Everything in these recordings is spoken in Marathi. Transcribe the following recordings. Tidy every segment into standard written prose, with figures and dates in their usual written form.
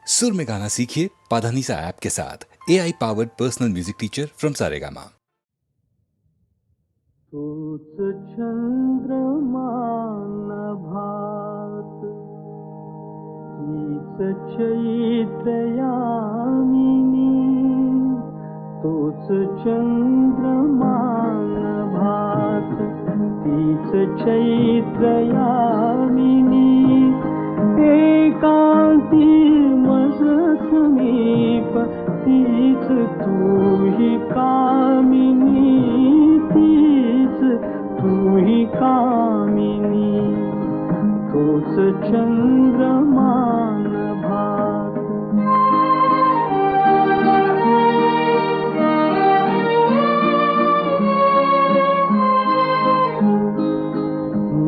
सुर में गाना सीखिए पाधानीसा ऐप के साथ। AI powered personal music teacher from Saregama. तोच चंद्रमा नभात तीच चैत्र यामिनी, तोच चंद्रमा नभात तीच चैत्र यामिनी, एकांती मज समीप तीच तूही कामिनी, तीच तूही कामिनी, तोच चंद्रमा नभात।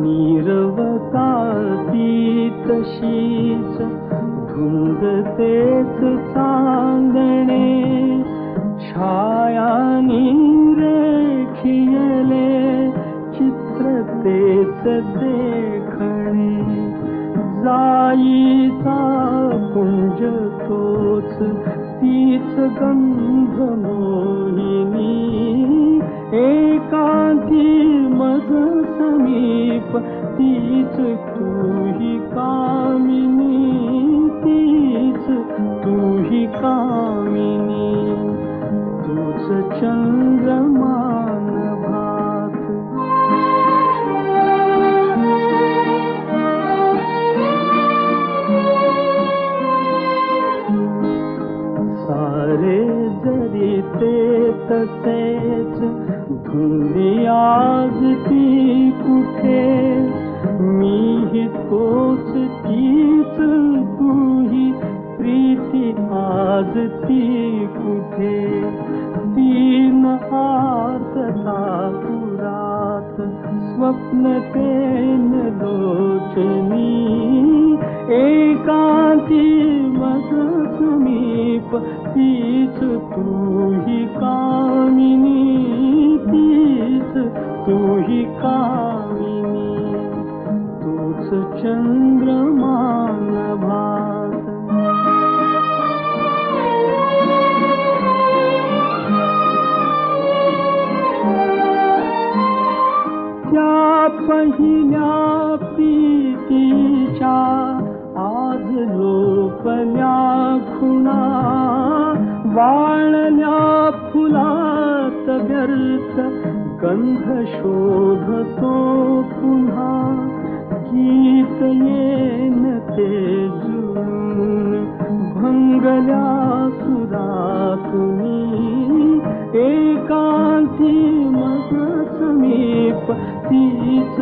नीरवता ती तशीच धुंद तेच चांदणे, छाया रेखियले चित्र तेच देखणे, जाईचा पुंज तोच तीच गंध मोहिनी, एकांती मज समीप तीच तूही कामिनी, तीच तूही कामिनी, तूच चंद्रमा नभात। सारे जरी ते तसेच धुंदी आज ती कुठे, मीही तोच तीच तूही प्रीती आज ती कुठे, तीन आर्तता पुरात स्वप्न तेन लोचनी, एकांती मज समीप तीच तूही कामिनी, तीच तूही कामिनी, तूच चंद्रमा नभात। त्या पहिल्या प्रीतीच्या आज लोपल्या खुणा, वाळल्या फुलात व्यर्थ गंध शोधतो पुन्हा, गीत येन ते जुळून भंगल्या सुरातुनी, एकांती मज समीप तीच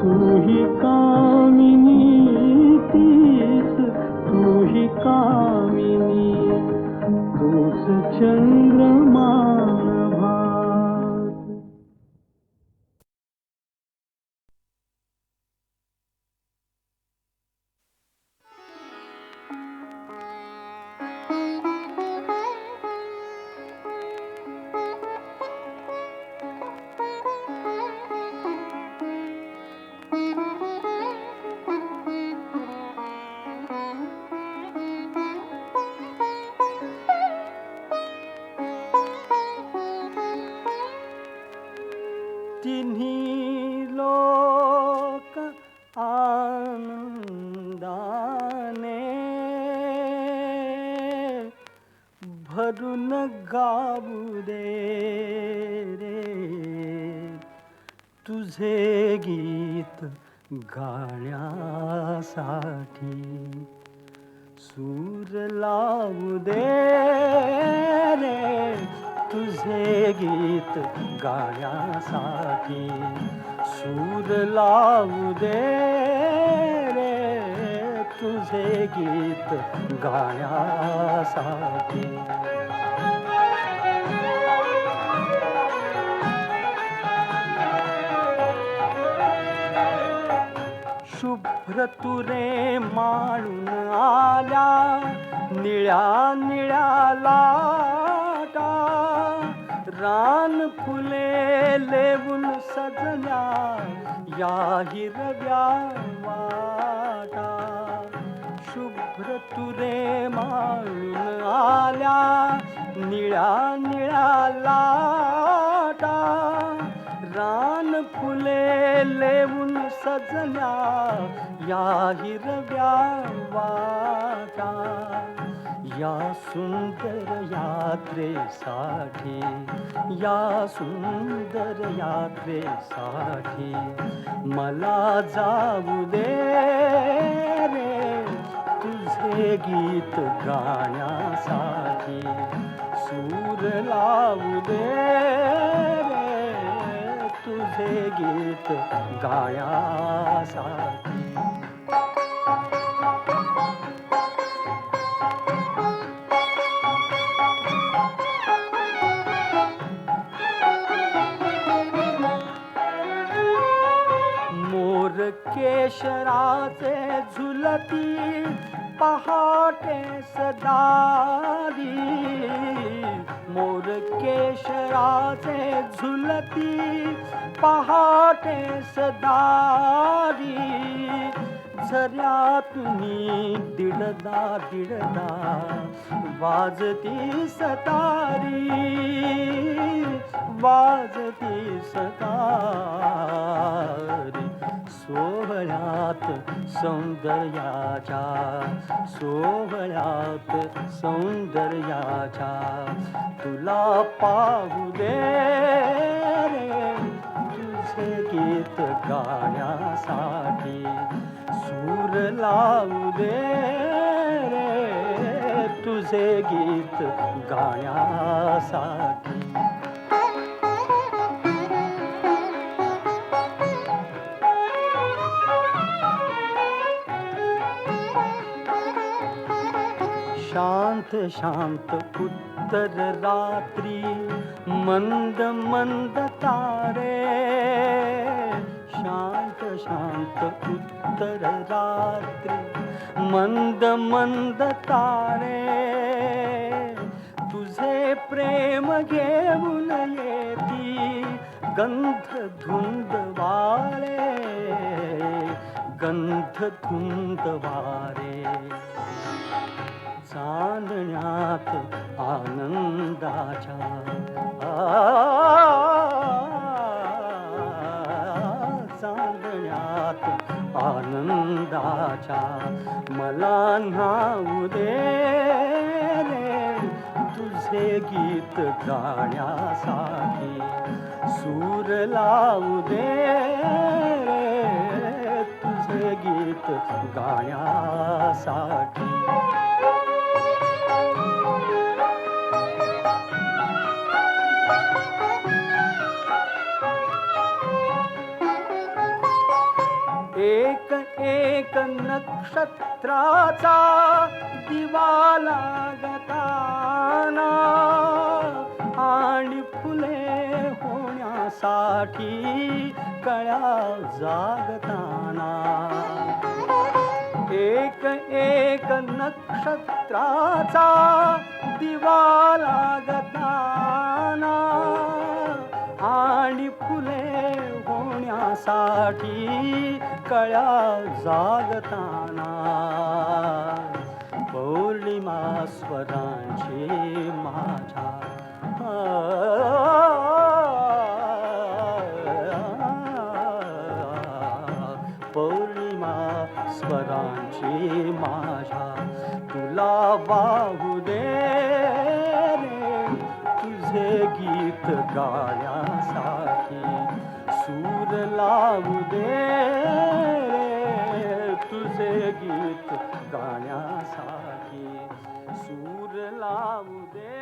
तूही कामिनी, तीच तूही कामिनी, तूच चंद्रमा नभात। तिन्ही लोक आनंदाने भरून गाऊ दे रे, तुझे गीत गाण्यासाठी सूर लावू दे रे, तुझे गीत गाण्यासाठी सूर लावू दे रे, तुझे गीत गाण्यासाठी। शुभ्र तुरे माळून आल्या निळ्या निळ्या लाटा, रान फुले लेवून सजल्या या हिरव्या वाटा, शुभ्र तुरे माळून आल्या निळ्या निळ्या लाटा रान फुले लेवून सजल्या या हिरव्या वाटा या सुंदर यात्रेसाठी या सुंदर यात्रेसाठी मला जाऊ दे रे तुझे गीत गाण्यासाठी सूर लावू दे रे तुझे गीत गाण्यासाठी केशराचे झुलती पहाटे सदारी मोर केशराचे झुलती पहाटे सदारी झऱ्यातूनी दिडदा दिडदा वाजती सतारी वाजती सतारी सोहळ्यात सौंदर्याच्या सोहळ्यात सौंदर्याच्या तुला पाहू दे रे तुझे गीत गाण्यासाठी सूर लावू दे रे तुझे गीत गाण्यासाठी शांत शांत उत्तर रात्री मंद मंद तारे शांत शांत उत्तर रात्री मंद मंद तारे तुझे प्रेम घेऊन येती गंध धुंद वारे गंध धुंद वारे चांदण्यात आनंदाच्या चांदण्यात आनंदाच्या मला न्हाऊ दे रे तुझे गीत गाण्यासाठी सूर लावू दे रे तुझे गीत गाण्यासाठी एक एक नक्षत्राचा दिवा लागताना आणि फुले होण्यासाठी कळ्या जागताना एक एक नक्षत्राचा दिवा लागताना आणि फुले होण्यासाठी कळ्या जागताना पौर्णिमा स्वरांची माझ्या पौर्णिमा स्वरांची माझ्या तुला वाहू दे रे तुझे गीत गाण्यासाठी सूर लावू दे रे तुझे गीत गाण्यासाठी सूर लावू दे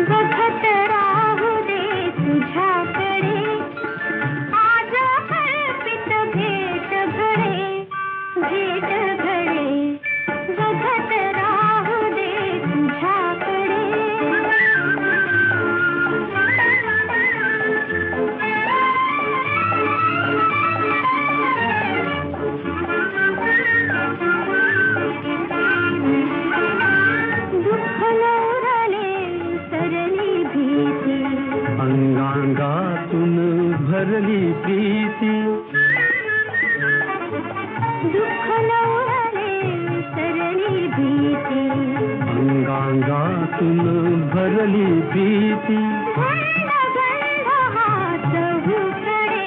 बघत राहू दे तुझ्याकडे आज कल्पित भेट घडे प्रीती दुःख न उरले सरली भीती अंगांगातून भरली प्रीती गंध गंध हात हुकडे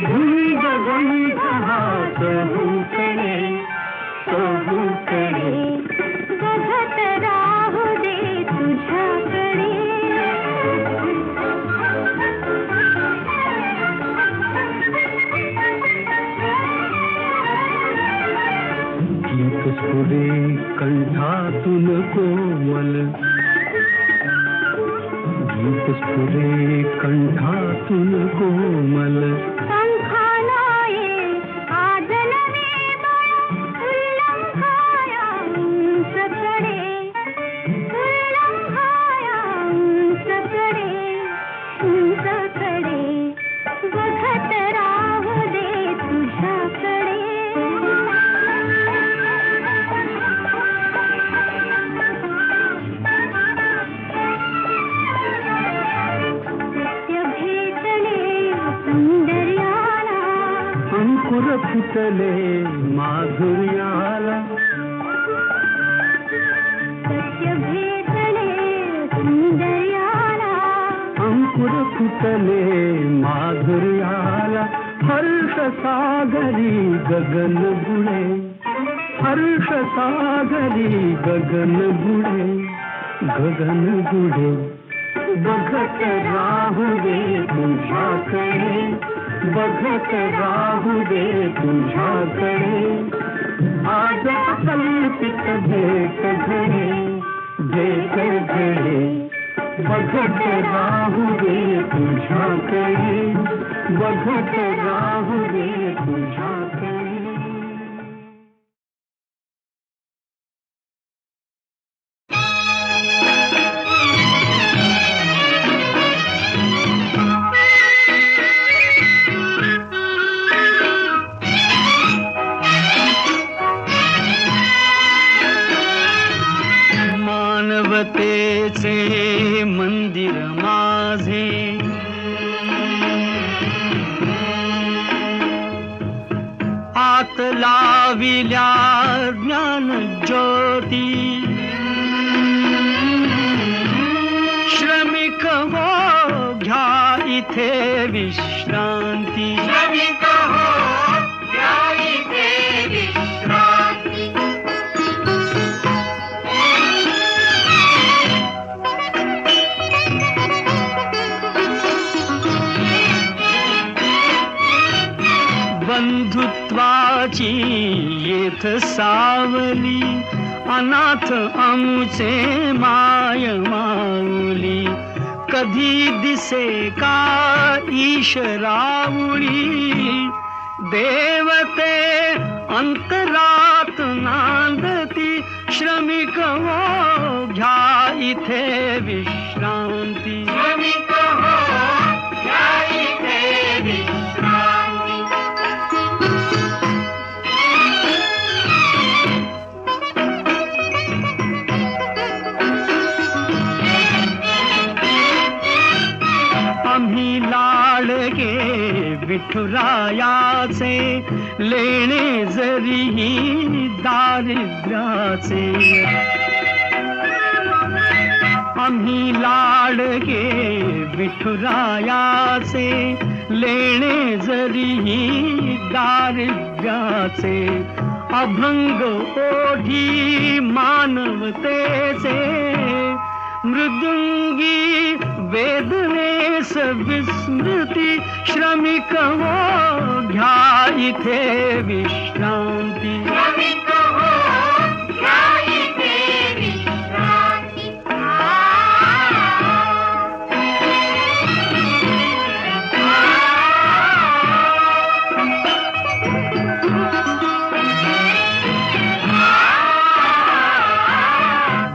धुंद गंध हात हुकडे हुकडे बघत राहू दे तुझ्याकडे गीत स्फुरे कंठातून कोमल गीत स्फुरे कंठातून कोमल पंखानाये आज नवे बळ उल्लंघाया उंचकडे उंचकडे बघत राहू दे तुझ्याकडे सत्य भेटले सौंदर्याला अंकुर फुटले माधुर्याला सत्य भेटले सौंदर्याला अंकुर फुटले माधुर्याला हर्ष सागरी गगन बुडे हर्ष सागरी गगन बुडे बघत राहू दे तुझ्याकडे बघत राहू दे तुझ्याकडे आज कल्पित भेट घडे बघत राहू दे तुझ्याकडे बघत राहू दे तुझ्याकडे मानवतेचे मंदिर माझे आत लाविल्या ज्ञान ज्योती श्रमिक हो घ्या इथे विश्रांती श्रमिक हो घ्या इथे विश्रांती बंधुत्वाची येथ सावली अनाथ आमुचे माय माऊली कधी दिसे का ईशरावळी देवते अंतरात नांदती श्रमिक हो घ्या इथे विश्रांती श्रमिक हो घ्या इथे विश्रांती आम्ही लाडके विठुरायाचे लेणे जरीही दारिद्र्याचे आम्ही लाडके विठुरायाचे लेणे जरीही दारिद्र्याचे अभंग ओढी मानवतेचे मृदुंगी वेदनेस विस्मृती श्रमिक हो घ्या इथे विश्रांती श्रमिक हो घ्या इथे विश्रांती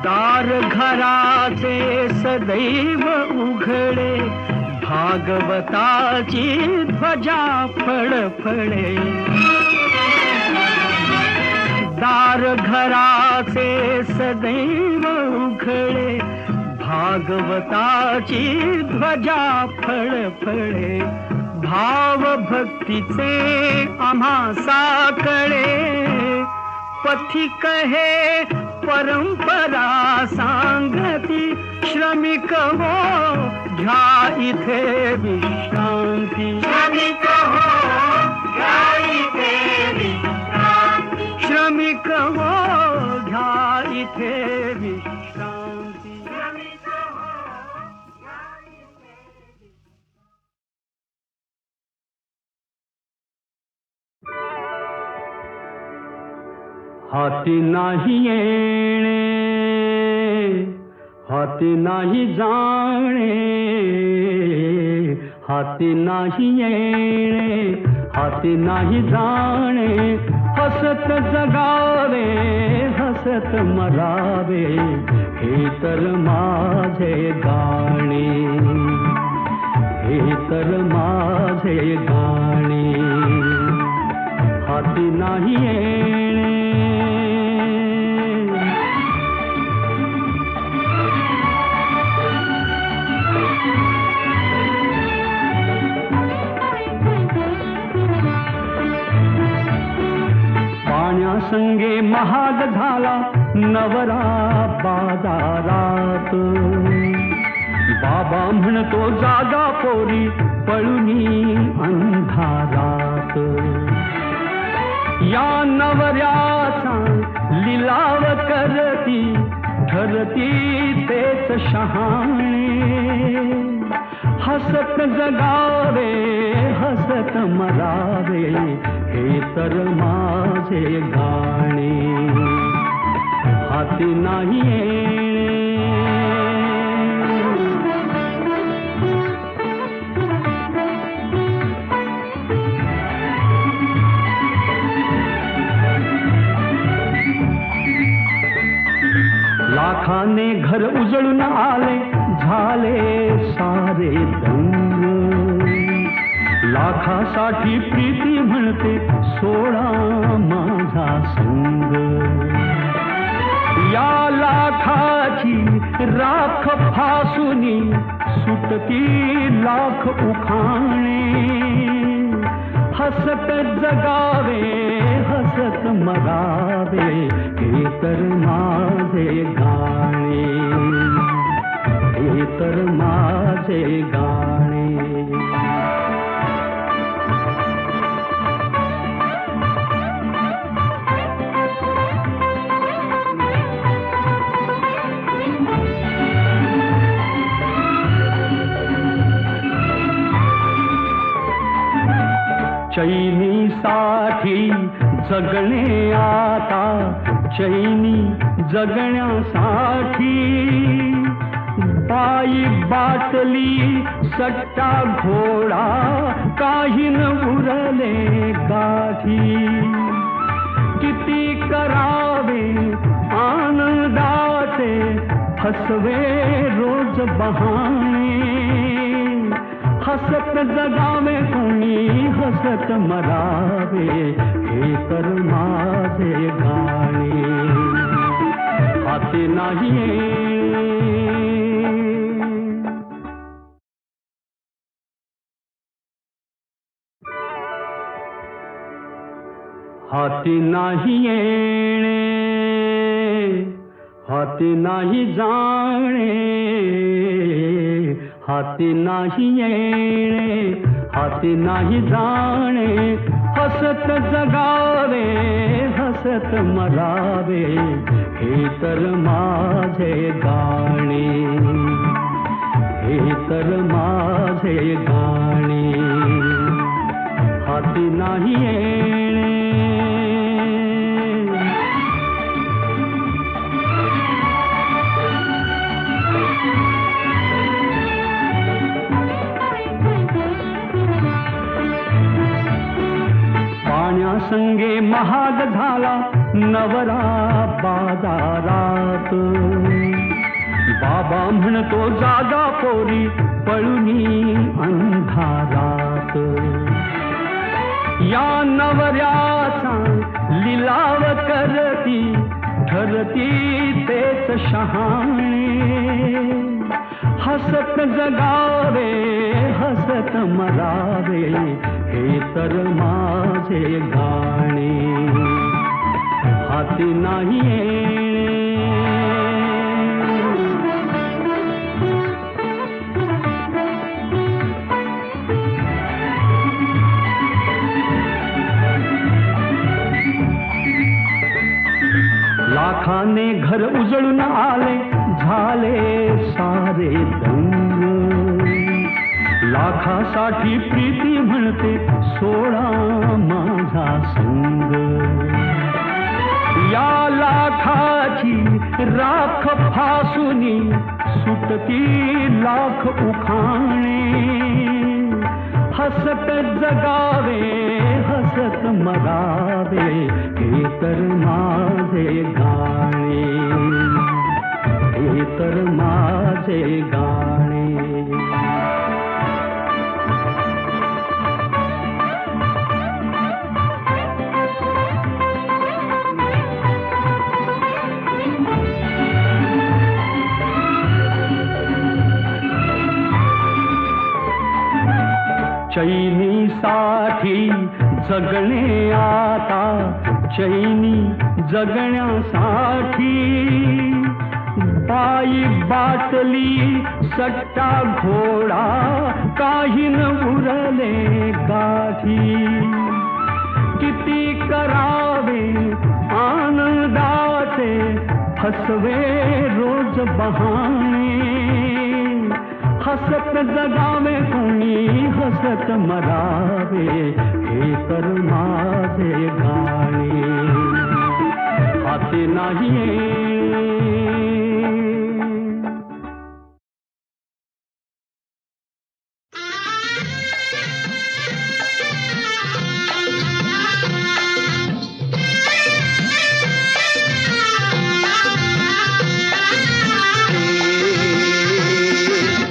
दार घराचे सदैव उघडे भागवताची ध्वजा फळफळे दार घराचे सदैव उघडे भागवताची ध्वजा फळफळे भाव भक्तीचे आम्हा साकळे पथिक हे परंपरा सांगती श्रमिक हो घ्या इथे विश्रांती श्रमिक हो घ्या इथे विश्रांती श्रमिक हो घ्या इथे विश्रांती श्रमिक हो घ्या इथे हाती नाही येणे हाती नाही जाणे हाती नाही येणे हाती नाही जाणे हसत जगावे हसत मरावे हे तर माझे गाणे हे तर माझे गाणे हाती नाही येणे संगे महाग झाला नवरा बाजारात बाबा म्हणतो जागा पोरी पळुनी अंधारात या नवऱ्याचा लिलाव करती ठरती तेच शहाणे हसत जगावे हसत मरावे हे तर माझे गाणे हाती नाही येणे लाखाने घर उजळून आले झाले सारे दंग लाखासाठी प्रीती म्हणते सोडा माझा संग या लाखाची राख फासुनी सुटती लाख उखाणे हसत जगावे हसत मरावे हे तर माझे गाणे हे तर माझे गाणे चैनीसाठी जगणे आता चैनी जगण्यासाठी बाई बाटली सट्टा घोडा काही न उरले गाठी किती करावे आनंदाचे फसवे रोज बहाणे हसत जगावे कोणी हसत मरावे हे तर माझे गाणे हाती नाही हाती नाही येणे हाती नाही जाणे हाती नाही येणे हाती नाही जाणे हसत जगावे हसत मरावे हे तर माझे गाणे हे तर माझे गाणे हाती नाही येणे संगे महाग झाला नवरा बाजारात बाबा म्हणतो जागा पोरी पळुनी अंधारात या नवऱ्याचा लिलाव करती ठरती तेच शहाणे हसत जगावे हसत मरावे हे तर माझे गाणे हाती नाही येणे लाखाने घर उजळून आले झाले सारे दंग लाखासाठी प्रीती म्हणते सोडा माझा संग या लाखाची राख फासुनी सुटती लाख उखाणे हसत जगावे हसत मरावे हे तर माझे गाणे हे तर माझे गाणे चैनीसाठी जगणे आता चैनी जगण्यासाठी बाई बाटली सट्टा घोडा काही न उरले गाठी किती करावे आनंदाचे फसवे रोज बहाणे हसत जगावे कोणी हसत मरावे हे तर माझे गाणे हाती नाही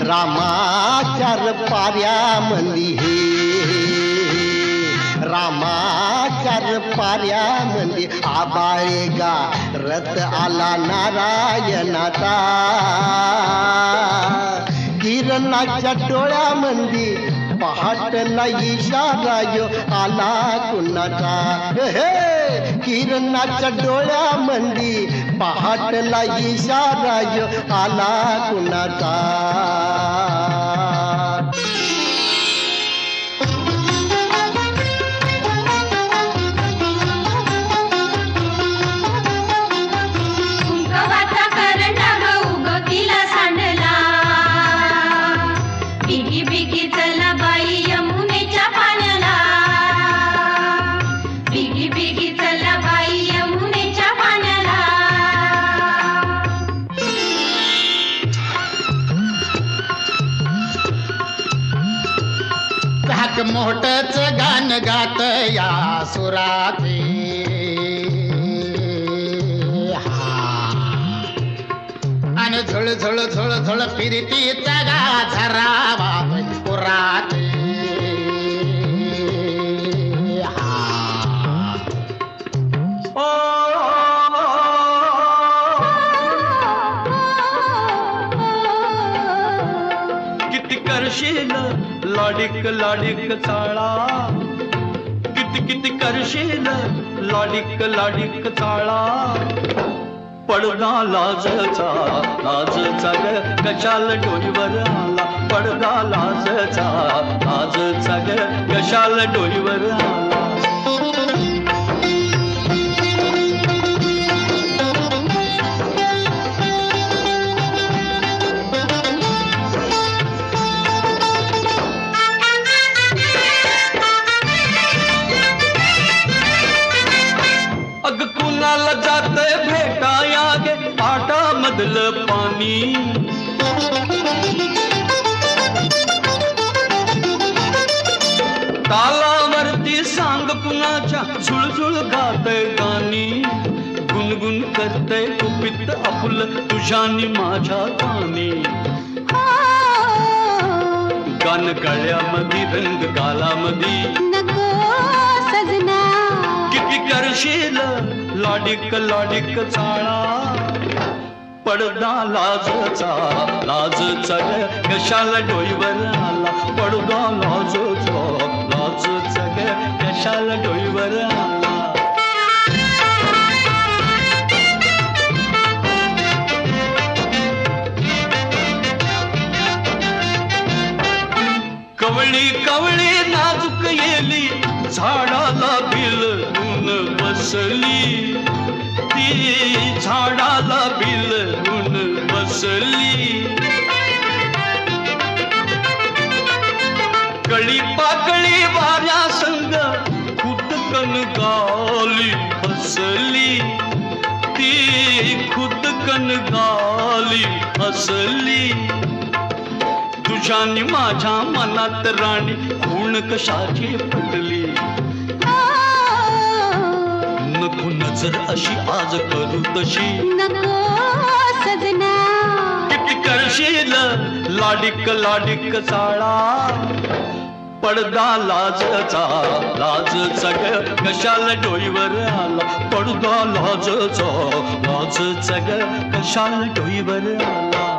रामाचार पाऱ्यामंदी हे रामाचार पाऱ्यामंदी आबाळे गा रथ आला नारायणाचा किरणाच्या डोळ्यामंदी पहाटला इशारा यो आला कुणाचा हे किरणाच्या डोळ्यामंदी पहाटला इशारा यो आला कुणाचा मोठच गान गात या सुराचे आणि झुळ झुळ झुळ झुळ फिरतीचा गा झरावा पुराचे किती करशील लाडिक लाडिक चाळा किती किती करशील लाडिक लाडिक चाळा पडदा लाजचा ग कशाल डोईवर आला पडदा लाजचा ग कशाल डोईवर आला जाते भेटाया गे पाटा मधल पाणी तालावरती सांग कुणाच्या झुळझुळ गाते गाणी गुणगुण करते कुपित आपुल तुझ्यानी माझ्या गाणी गान गळ्यामध्ये रंग गालामध्ये नको सजना किती करशील लाडिक लाडिक चाळा पडदा लाजचा लाजचा ग कशाला डोईवर आला पडदा लाजचा लाजचा ग कशाला डोईवर आला कवळी कवळी नाजूक येली झाडाला बिलून बसली ती झाडाला बिलून बसली कळी पाकळी वाऱ्या संग खुदकन गाली हसली ती खुदकन गाली हसली तुझ्यानी माझ्या मनात राणी खूण कशाची पडली नको नजर अशी आज करू तशी नको सजना किती करशील लाडिक लाडिक चाळा पडदा लाजचा लाजचा ग कशाला डोईवर आला पडदा लाजचा लाजचा ग कशाला डोईवर आला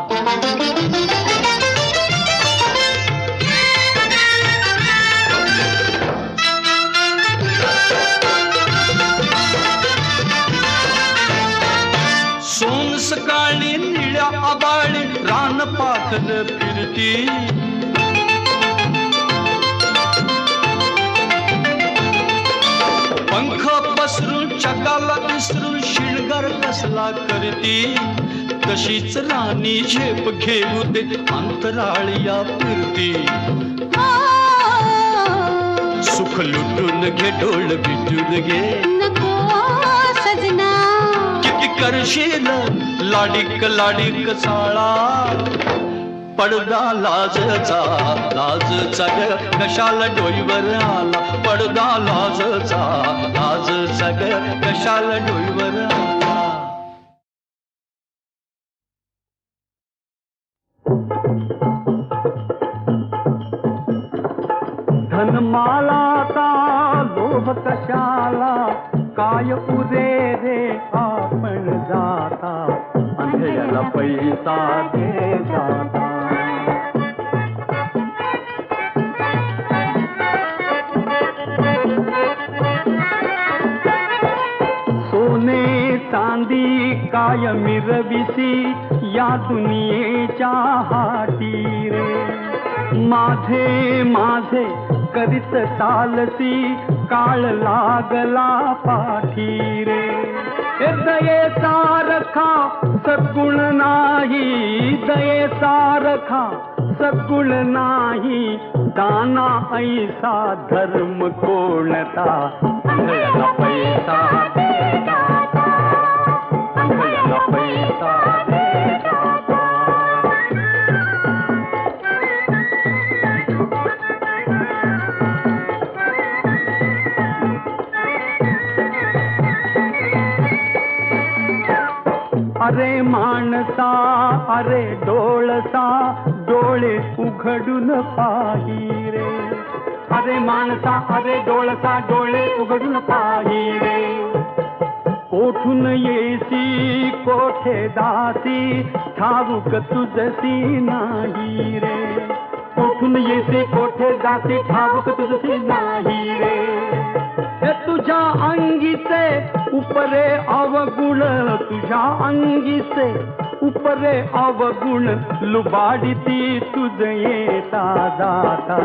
सोन सकाळी निळ्या आबाळी रान पाखर फिरती पंख पसरून चकाला विसरून शिणगार कसला करती तशीच राणी झेप घेऊ दे अंतराळिया फिरती सुख लुटून घे डोळ बिटून घे नको सजना किती करशील लाडिक लाडिक चाळा पडदा लाजचा लाजचा ग कशाला डोईवर आला पडदा लाजचा लाजचा ग कशाला डोईवर आला धनमालाचा लोभ कशाला काय पुरे रे आपण जाता अंधेला पैसा दे जाता सोने चांदी काय मिरविसी या दुनियेच्या हाती रे माझे माझे करीत चालसी काळ लागला पाठी रे दयेचा रखा सद्गुण नाही दयेचा रखा सद्गुण नाही दाना ऐसा धर्म कोणता अंधळ्याला पैसा दे जाता अंधळ्याला पैसा दे जाता अरे माणसा अरे डोळसा डोळे उघडून पाही रे अरे माणसा अरे डोळसा डोळे उघडून पाही रे कोठून येसी कोठे दासी ठाऊक तुझसी नाही रे कोठून येसी कोठे दासी ठाऊक तुझसी नाही रे तुझ्या अंगीचे उपरे अवगुण तुझ्या अंगीचे उपरे अवगुण लुबाडती तुझ येता जाता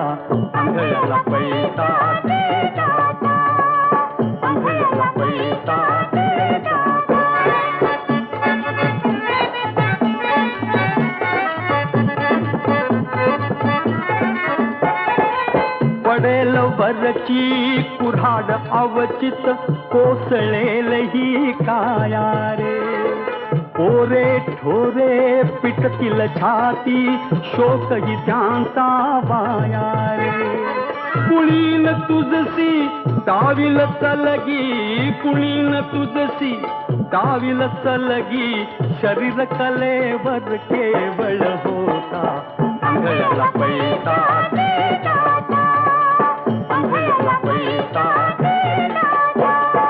अंधळ्याला पैसा दे जाता अंधळ्याला पैसा दे जाता पडेल वरची कुऱ्हाड अवचित कोसळेल ही काया रे ओरे ठोरे पिटतील छाती शोक ही त्यांचा वाया रे कुळीन तुझसी दाविल चलगी कुळीन तुझसी दाविल चलगी शरीर कलेवर केवळ होता अंधळ्याला पैसा दे जाता अंधळ्याला पैसा दे जाता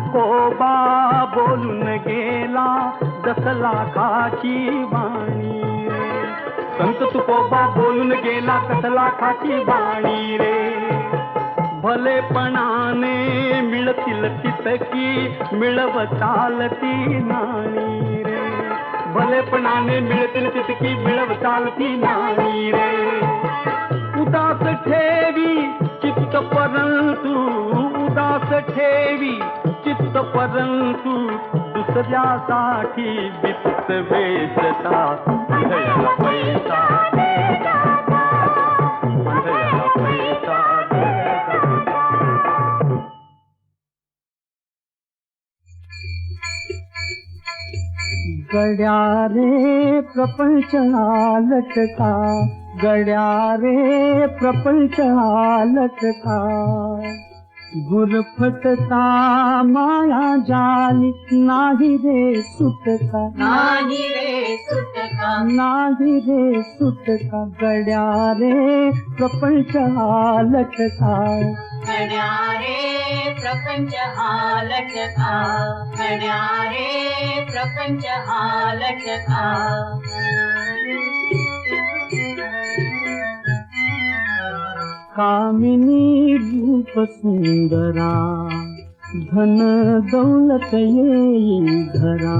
तुकोबा बोलून गेला दस लाखाची वाणी रे. संत तुकोबा बोलून गेला दस लाखाची वाणी रे. भलेपणाने मिळतील तितकी मिळव चालती नाणी रे. भलेपणाने मिळतील तितकी मिळव चालती नाणी रे. उदास ठेवी चित्त परंतु उदास ठेवी चित्त परंतु दुसऱ्यासाठी वित्त वेचता उधळला पैसा उधळला पैसा. गड्या रे प्रपंच हा लटका गड्या रे प्रपंच हा लटका. गुरफटता माया जाली नाही रे सुटका नाही रे सुटका नाही रे सुटका. गड्या रे प्रपंच हा लटका गड्या रे प्रपंच हा लटका गड्या रे प्रपंच हा लटका. कामिनी रूप सुंदरा धन दौलत येई घरा.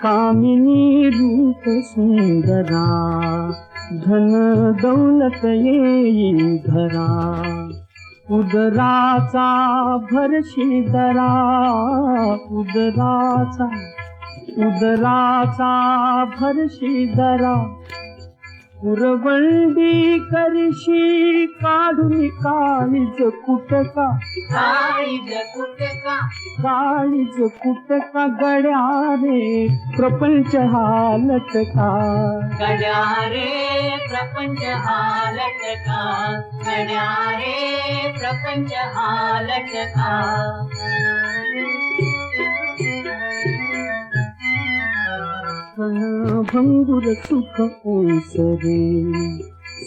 कामिनी रूप सुंदरा धन दौलत येई घरा. उदराचा भरशी दरा उदराचा भरशी दरा. पुरवंडी करशी काढून काळीज कुटका काळीज कुटका काळीज कुटका. गड्या रे प्रपंच हा लटका गड्या रे प्रपंच हा लटका गड्या रे प्रपंच हा लटका. भंगुर सुख ओसरे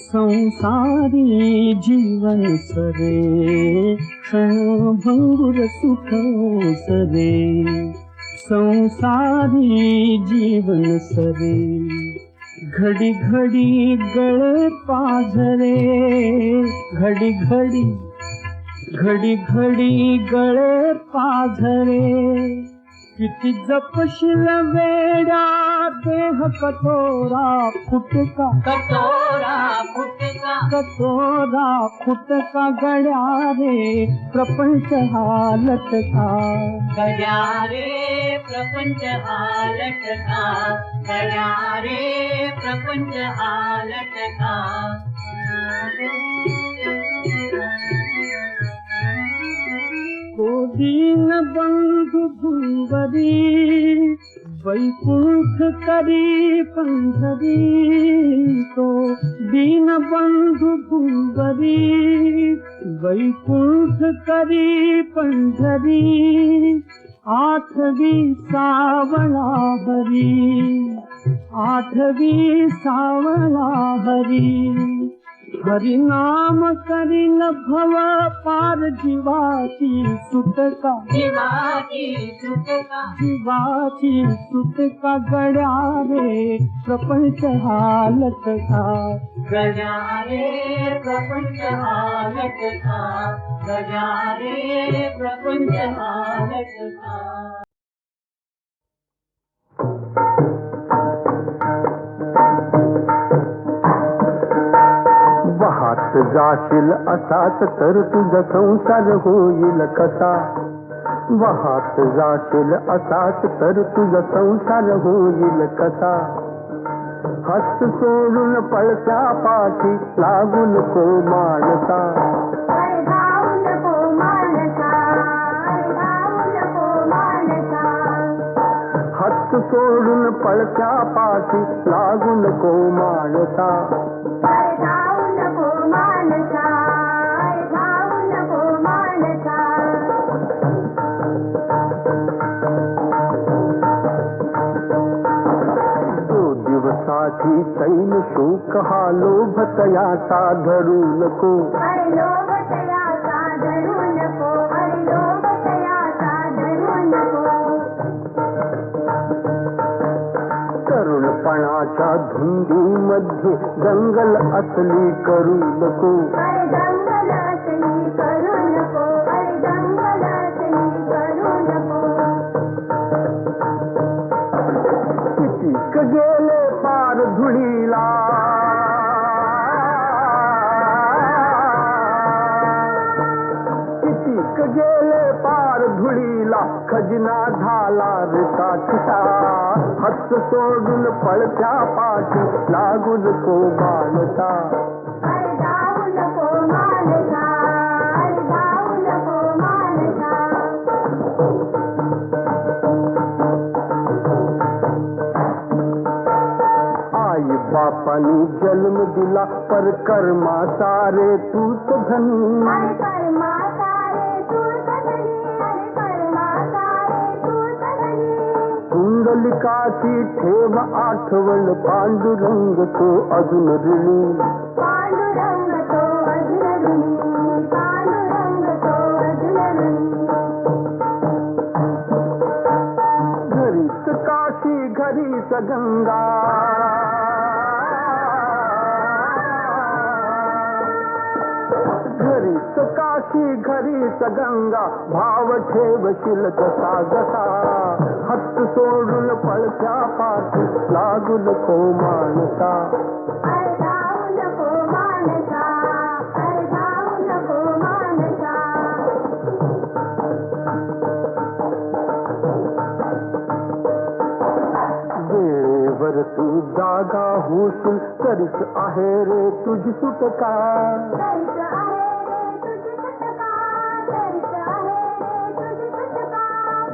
संसारी जीवन सरे. भंगुर सुख ओसरे संसारी जीवन सरे. घडी घडी गळे पाझरे घडी घडी गळे पाझरे. किती जपशील वेड्या देह कठोरा फुटका कटोरा फुटका कठोरा फुटका. गड्या रे प्रपंच हा लटका गड्या रे प्रपंच हा लटका गड्या रे प्रपंच हा लटका. तो दीन बंधु भुवरी वैकुंठ करी पंढरी. तो दीन बंधु भुवरी वैकुंठ करी पंढरी. आठवी सावळा हरी आठवी सावळा हरी. हरिनाम करील भव पार जीवाची सुटका जीवाची सुटका जीवाची सुटका. गड्या रे प्रपंच हा लटका गड्या रे प्रपंच हा लटका गड्या रे प्रपंच हा लटका. वाहत जाशील असाच तर तुझा संसार होईल कसा. वाहत जाशील असाच तर तुझा संसार होईल कसा. हस्त सोडून पळत्या पाठी लागू नको मानसा. हस्त सोडून पळत्या पाठी लागू नको मानसा. दिवसाची चैन शोक हा लोभ तयाचा धरू नको. लोभ तयाचा धरू नको लोभ तयाचा बाणाच्या धुंदीमध्ये दंगल असली करू नको. कितीक गेले पार धुळीला कितीक गेले पार धुळीला खजिना झाला रिता चिता. हत्त सोडून पळत्या पाठी लागून को बाणता. आई बापानी जन्म दिला पर कर्मा सारे तूच धनी. कुंडलिकाची ठेव आठवण पांडुरंग तो अजून ऋणी. घरीच काशी घरीच गंगा घरीच काशी घरीच गंगा. भाव ठेवशील कसा जसा हत्त सोडून पळत्या पाठी लागून को मानसा. वेळेवर तू जागा होशील तरीच आहे रे तुझी सुटका.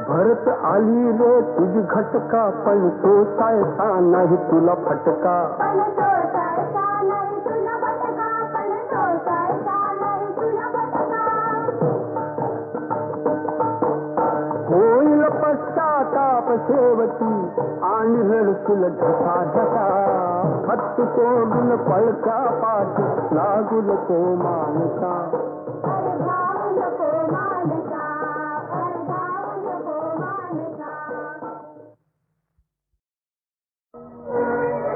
भरत आली रे तुझी घटका पण सोसायचा नाही तुला फटका. होईल पश्चाताप शेवटी आणि रडशील ढसा ढसा. हत्त सोडून पळत्या पाठी लागून को मानसा. Thank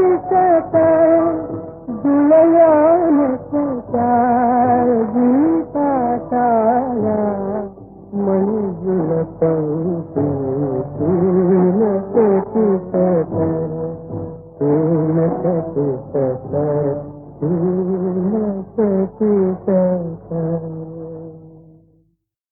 you. एक